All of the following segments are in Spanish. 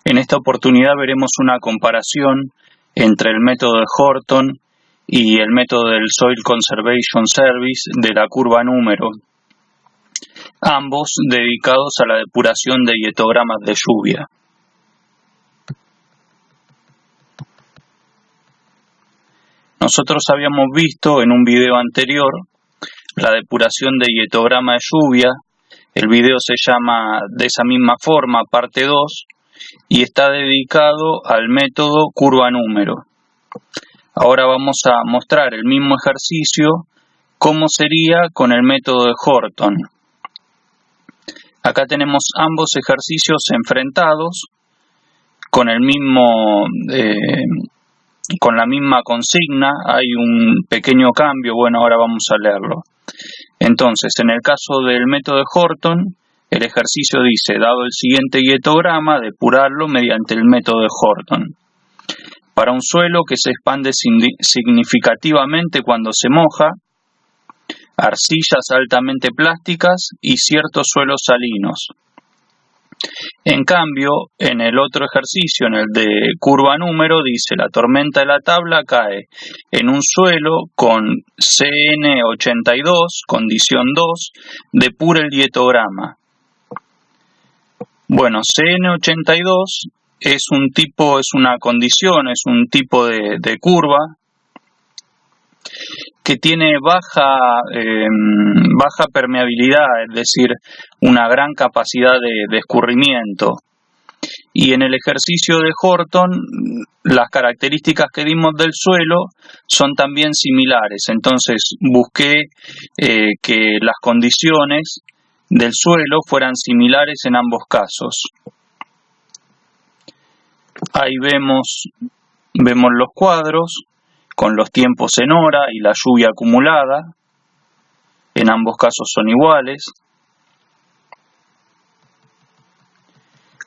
En esta oportunidad veremos una comparación entre el método de Horton y el método del Soil Conservation Service de la curva número, ambos dedicados a la depuración de hietogramas de lluvia. Nosotros habíamos visto en un video anterior la depuración de hietograma de lluvia. El video se llama De esa misma forma, parte 2, y está dedicado al método curva número. Ahora vamos a mostrar el mismo ejercicio, cómo sería con el método de Horton. Acá tenemos ambos ejercicios enfrentados con el mismo, con la misma consigna. Hay un pequeño cambio, bueno, ahora vamos a leerlo. Entonces, en el caso del método de Horton, el ejercicio dice, dado el siguiente hietograma, depurarlo mediante el método de Horton. Para un suelo que se expande significativamente cuando se moja, arcillas altamente plásticas y ciertos suelos salinos. En cambio, en el otro ejercicio, en el de curva número, dice la tormenta de la tabla cae en un suelo con CN82, condición 2, depura el hietograma. Bueno, CN82 es una condición, es un tipo de curva que tiene baja permeabilidad, es decir, una gran capacidad de escurrimiento. Y en el ejercicio de Horton, las características que dimos del suelo son también similares. Entonces busqué que las condiciones del suelo fueran similares en ambos casos. Ahí vemos los cuadros con los tiempos en hora y la lluvia acumulada. En ambos casos son iguales.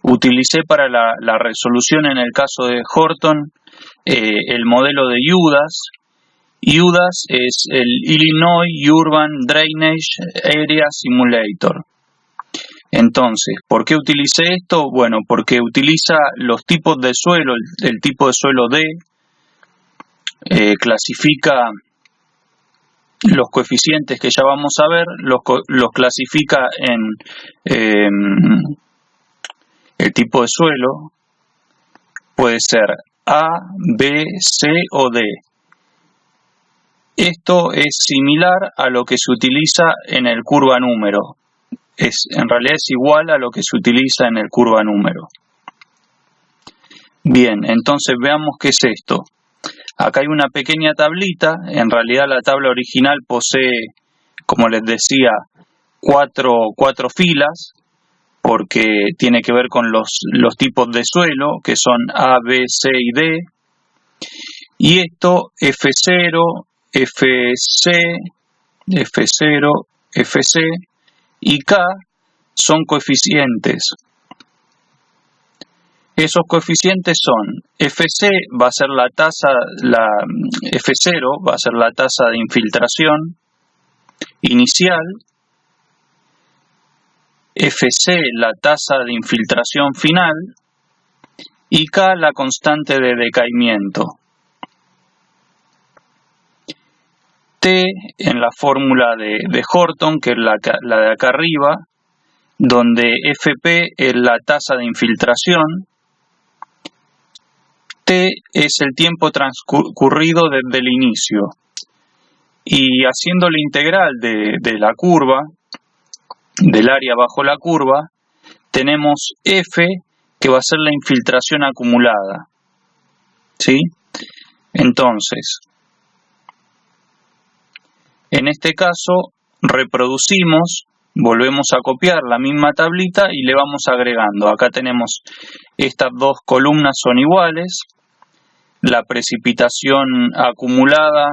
Utilicé para la resolución en el caso de Horton el modelo de UDAS. UDAS es el Illinois Urban Drainage Area Simulator. Entonces, ¿por qué utilicé esto? Bueno, porque utiliza los tipos de suelo, el tipo de suelo D, clasifica los coeficientes que ya vamos a ver, los clasifica en el tipo de suelo, puede ser A, B, C o D. Esto es similar a lo que se utiliza en el curva número. En realidad es igual a lo que se utiliza en el curva número. Bien, entonces veamos qué es esto. Acá hay una pequeña tablita. En realidad la tabla original posee, como les decía, cuatro filas, porque tiene que ver con los tipos de suelo, que son A, B, C y D. Y esto, F0, FC, F0, FC y K son coeficientes. Esos coeficientes son FC va a ser la tasa, F0 va a ser la tasa de infiltración inicial, FC la tasa de infiltración final y K la constante de decaimiento. T en la fórmula de Horton, que es la de acá arriba, donde FP es la tasa de infiltración, T es el tiempo transcurrido desde el inicio. Y haciendo la integral de la curva, del área bajo la curva, tenemos F, que va a ser la infiltración acumulada. ¿Sí? Entonces, en este caso, reproducimos, volvemos a copiar la misma tablita y le vamos agregando. Acá tenemos estas dos columnas son iguales. La precipitación acumulada,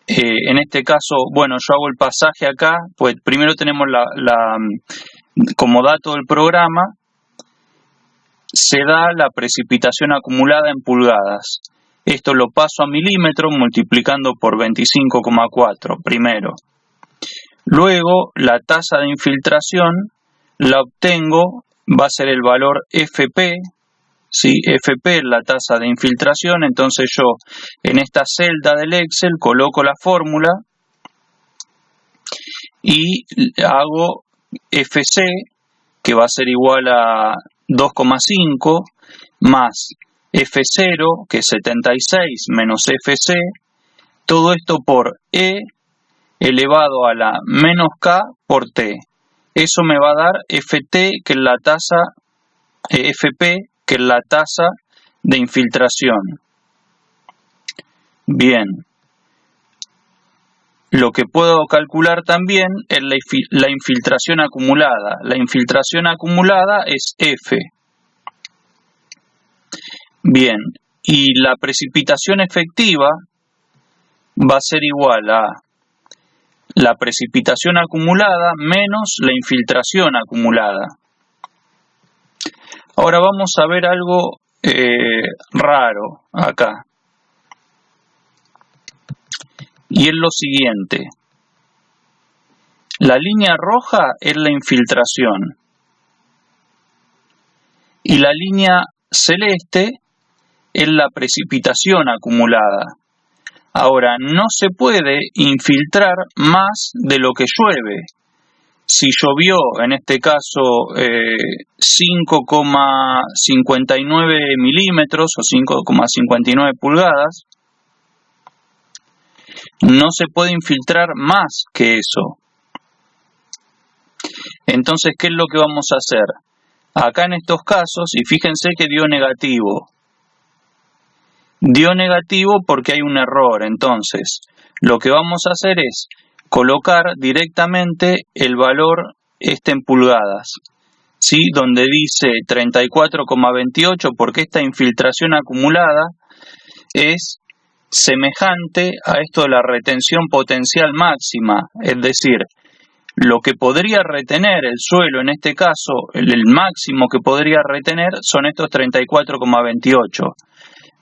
en este caso, bueno, yo hago el pasaje acá, pues primero tenemos como dato del programa, se da la precipitación acumulada en pulgadas. Esto lo paso a milímetros multiplicando por 25,4 primero. Luego la tasa de infiltración la obtengo, va a ser el valor FP, ¿sí? FP es la tasa de infiltración. Entonces yo en esta celda del Excel coloco la fórmula y hago FC, que va a ser igual a 2,5 más F0, que es 76, menos FC, todo esto por E elevado a la menos K por T. Eso me va a dar FT, que es la tasa, FP, que es la tasa de infiltración. Bien. Lo que puedo calcular también es la infiltración acumulada. La infiltración acumulada es F. Bien. Y la precipitación efectiva va a ser igual a la precipitación acumulada menos la infiltración acumulada. Ahora vamos a ver algo raro acá. Y es lo siguiente. La línea roja es la infiltración. Y la línea celeste es la precipitación acumulada. Ahora, no se puede infiltrar más de lo que llueve. Si llovió, en este caso, 5,59 milímetros o 5,59 pulgadas, no se puede infiltrar más que eso. Entonces, ¿qué es lo que vamos a hacer? Acá en estos casos, y fíjense que dio negativo. Dio negativo porque hay un error. Entonces, lo que vamos a hacer es colocar directamente el valor en pulgadas, ¿sí? Donde dice 34,28, porque esta infiltración acumulada es semejante a esto de la retención potencial máxima, es decir, lo que podría retener el suelo, en este caso, el máximo que podría retener son estos 34,28.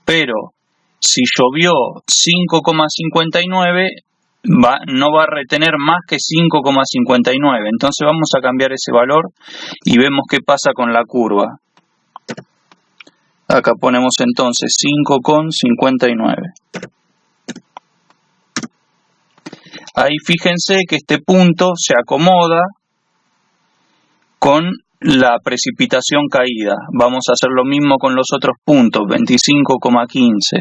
Pero si llovió 5,59, no va a retener más que 5,59. Entonces vamos a cambiar ese valor y vemos qué pasa con la curva. Acá ponemos entonces 5,59. Ahí fíjense que este punto se acomoda con la precipitación caída. Vamos a hacer lo mismo con los otros puntos, 25,15.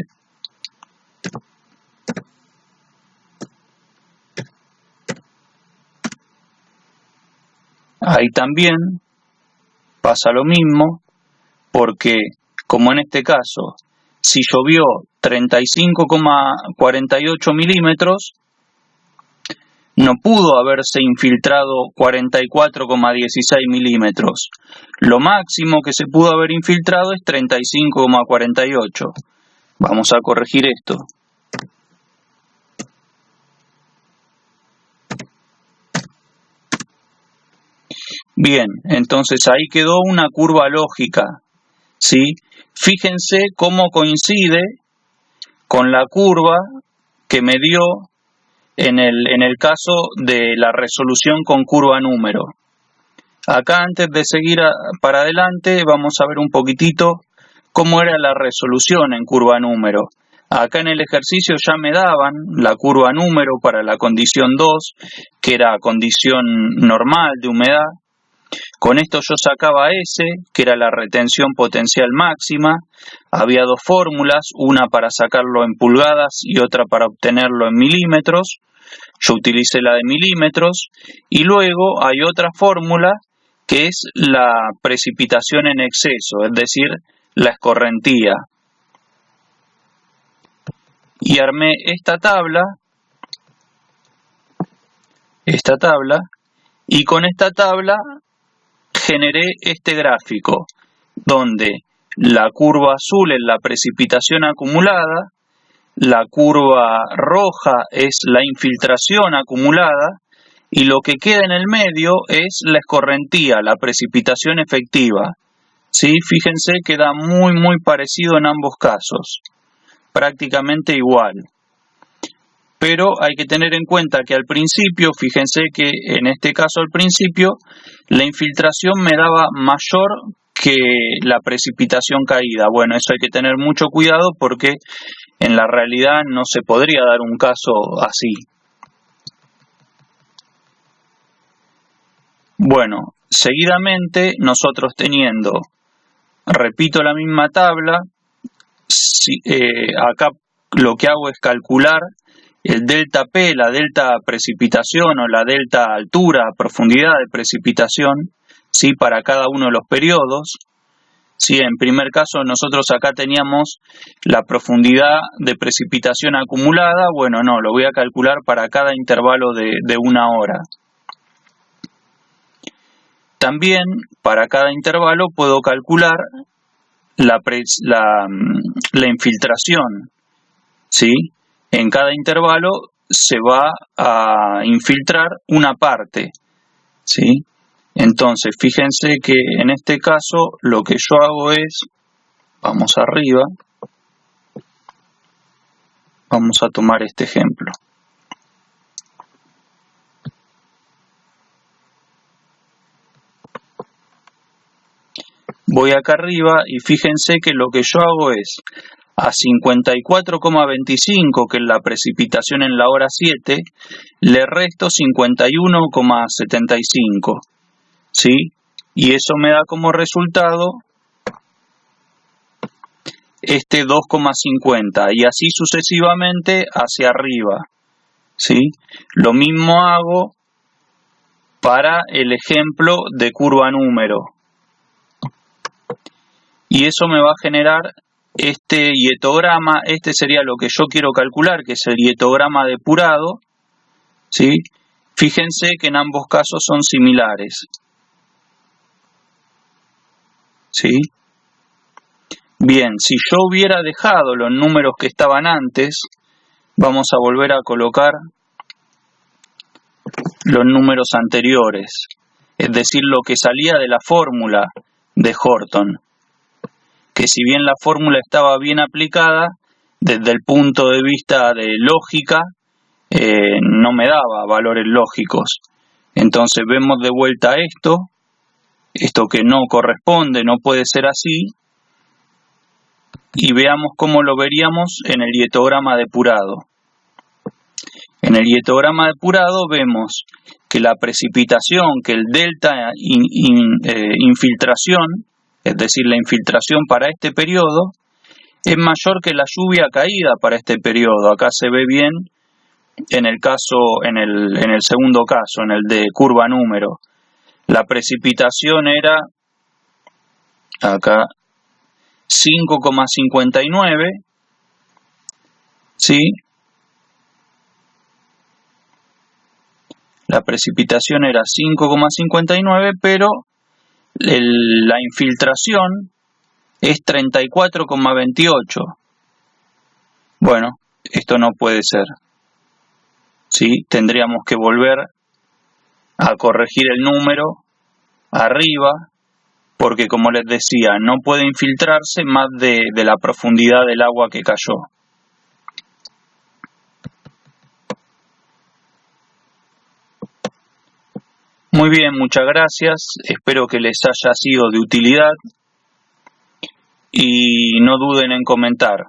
Ahí también pasa lo mismo, porque como en este caso, si llovió 35,48 milímetros, no pudo haberse infiltrado 44,16 milímetros. Lo máximo que se pudo haber infiltrado es 35,48. Vamos a corregir esto. Bien, entonces ahí quedó una curva lógica, ¿sí? Fíjense cómo coincide con la curva que me dio en el caso de la resolución con curva número. Acá, antes de seguir para adelante, vamos a ver un poquitito cómo era la resolución en curva número. Acá en el ejercicio ya me daban la curva número para la condición 2, que era condición normal de humedad. Con esto yo sacaba S, que era la retención potencial máxima. Había dos fórmulas, una para sacarlo en pulgadas y otra para obtenerlo en milímetros. Yo utilicé la de milímetros. Y luego hay otra fórmula que es la precipitación en exceso, es decir, la escorrentía. Y armé esta tabla, y con esta tabla generé este gráfico, donde la curva azul es la precipitación acumulada, la curva roja es la infiltración acumulada, y lo que queda en el medio es la escorrentía, la precipitación efectiva. ¿Sí? Fíjense que da muy parecido en ambos casos, prácticamente igual. pero hay que tener en cuenta que al principio, fíjense que en este caso al principio, la infiltración me daba mayor que la precipitación caída. Bueno, eso hay que tener mucho cuidado porque en la realidad no se podría dar un caso así. Bueno, seguidamente nosotros teniendo, repito la misma tabla, acá lo que hago es calcular el delta P, la delta precipitación o la delta altura, profundidad de precipitación, ¿sí? Para cada uno de los periodos. Sí, en primer caso nosotros acá teníamos la profundidad de precipitación acumulada. Bueno, no, lo voy a calcular para cada intervalo de 1 hora. También para cada intervalo puedo calcular la infiltración, ¿sí? En cada intervalo se va a infiltrar una parte, ¿sí? Entonces, fíjense que en este caso lo que yo hago es, vamos arriba, vamos a tomar este ejemplo. Voy acá arriba y fíjense que lo que yo hago es a 54,25, que es la precipitación en la hora 7, le resto 51,75, ¿sí? Y eso me da como resultado este 2,50 y así sucesivamente hacia arriba, ¿sí? Lo mismo hago para el ejemplo de curva número. Y eso me va a generar este hietograma. Este sería lo que yo quiero calcular, que es el hietograma depurado, ¿sí? Fíjense que en ambos casos son similares, ¿sí? Bien, si yo hubiera dejado los números que estaban antes, vamos a volver a colocar los números anteriores, es decir, lo que salía de la fórmula de Horton, que si bien la fórmula estaba bien aplicada, desde el punto de vista de lógica, no me daba valores lógicos. Entonces vemos de vuelta esto que no corresponde, no puede ser así, y veamos cómo lo veríamos en el hietograma depurado. En el hietograma depurado vemos que la precipitación, que el delta infiltración, es decir, la infiltración para este periodo, es mayor que la lluvia caída para este periodo. Acá se ve bien en el segundo caso, en el de curva número. La precipitación era acá 5,59, ¿sí? La precipitación era 5,59, pero la infiltración es 34,28. Bueno, esto no puede ser, ¿sí? Tendríamos que volver a corregir el número arriba, porque como les decía, no puede infiltrarse más de la profundidad del agua que cayó. Muy bien, muchas gracias. Espero que les haya sido de utilidad y no duden en comentar.